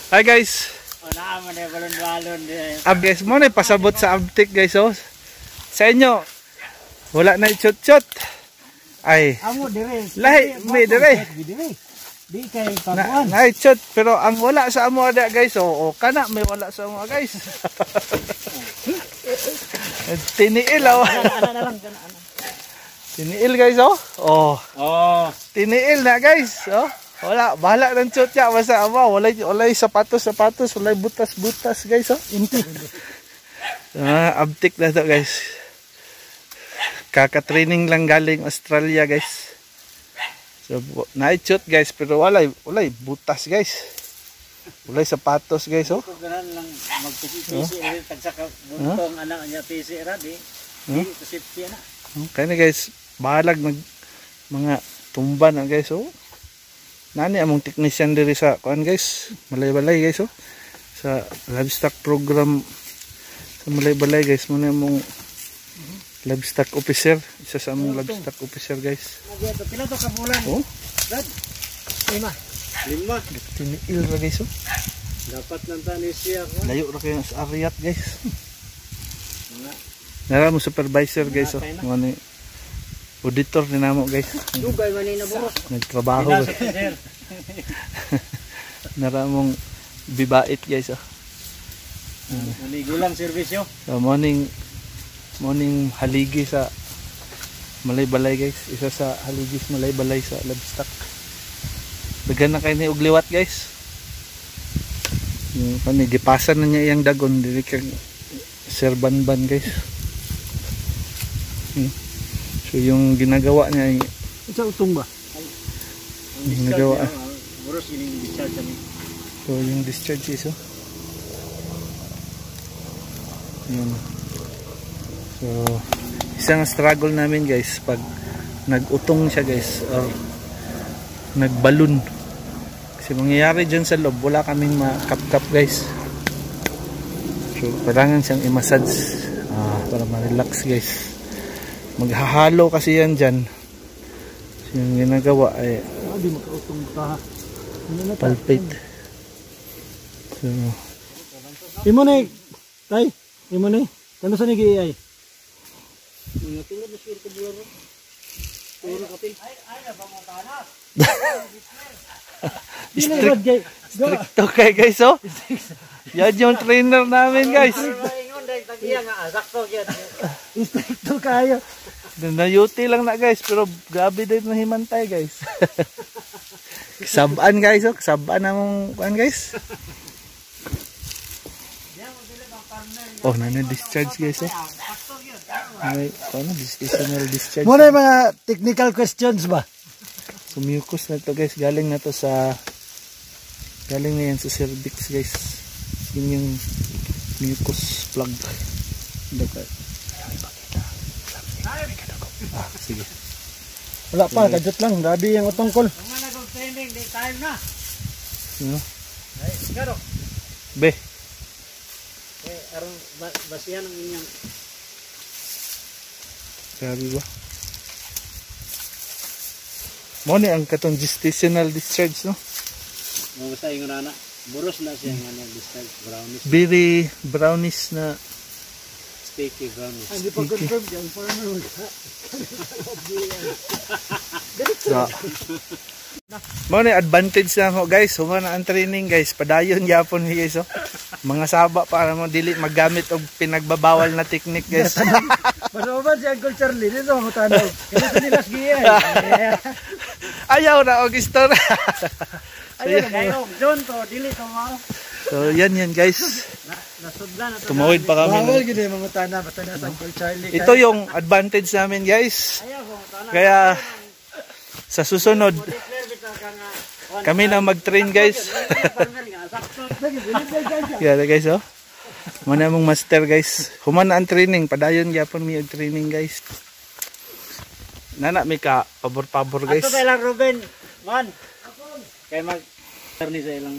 Hi guys. Guys, mo na pasabot sa abtik guys oh. Sa inyo wala na chot-chot. Ay. Amo dire. Lahi may dire. Di kay pakuan. Na chot pero ang wala sa amo ada guys oh, kana may wala sa amo guys. Tiniil oh. Tiniil guys oh. Oh. Tiniil na guys oh. Wala, bahala ng chotya basta ama, walay sapatos, walay butas guys oh. Inti. Abtik na to guys. Kaka-training lang galing Australia guys. So na-chot guys pero walay butas guys. Walay sapatos guys oh. Ganun lang magpisi tagsa ka buntong anak niya pisi ra di. Di safety na. Kani guys, bahalag mga tumba na guys oh. Nani among technician diri sa kuan guys, Malay-Balay guys oh. Sa livestock program sa Malay-Balay guys, muna among livestock officer, isa sa among livestock officer guys. Pila to ka bulan? Oh. Dad. 5. Tiniil ra guys oh. Dapat nang tani siya ko. Layo ra kayo sa areat guys. Nara mo supervisor guys oh. Ngani auditor ni namo guys. Dugay man ni naburos. Nagtrabaho. Nara mong bibait guys oh. Maligo lang serbisyo. So morning haligi sa Malay-Balay guys. Isa sa haligis Malay-Balay sa livestock. Dagan na kayo ni ugliwat guys. Yung panigipasan na niya iyang dagon dili kang serban-ban guys. So yung ginagawa niya sa utong ba? Yung ginagawa. Boros yung discharge kami. So yung discharge is oh. Yun. So isang struggle namin guys pag nag-utong siya guys or nagbalon. Kasi mangyayari dyan sa loob wala kaming makap-kap guys. So kailangan siyang i-massage para ma-relax guys. Maghahalo kasi yan dyan. So, yung ginagawa ay palpate. So imo na tay, imo na kano sa nigi ay tingod na sir ko bulo puro kapil ay na ba mo tanas stricto kay guys oh. Yan yung trainer namin guys. Stricto kayo. Na-yuti lang na guys pero grabe din na himantay guys. Kasabaan guys oh, kasabaan namong kuan guys. Oh, nana-discharge guys oh. Ay, ano, seasonal discharge. Muna yung mga technical questions ba? So mucus na to guys, galing na yan sa cervix guys. Yun yung mucus plug. Sige. Wala pa, kadjot lang. Grabe yung utongkol. Kung nga nag-training, di time na. Ano? Ay, sigaro. Be. Arong basihan ang inyong. Grabe ba? Muna ang katong gestational discharge no? Basta yung nana. Buros na siya nga discharge. Brownish. Very brownish na. Sticky brownish. Hindi pa confirm dyan. Muna advantage na ako guys. Humana ang training guys. Padayon yapon guys oh. Mga saba para mo dili maggamit og pinagbabawal na technique guys. Masoban si Uncle Charlie dito mo tanaw. Kasi sa nilas giya. Ayaw na og istorya. Ayaw na John to dili to mo. So yan guys. Nasudlan na to. Tumawid pa kami. Bawal gid mga tana basta na sa Uncle Charlie. Ito yung advantage namin guys. Kaya sa susunod kami na mag-train guys. Yan guys oh. Muna mong master guys. Humana ang training, padayon gyapon mi og training guys. Nana mi ka pabor-pabor guys. Ato kay lang Ruben. Man. Kay mag ni sa ilang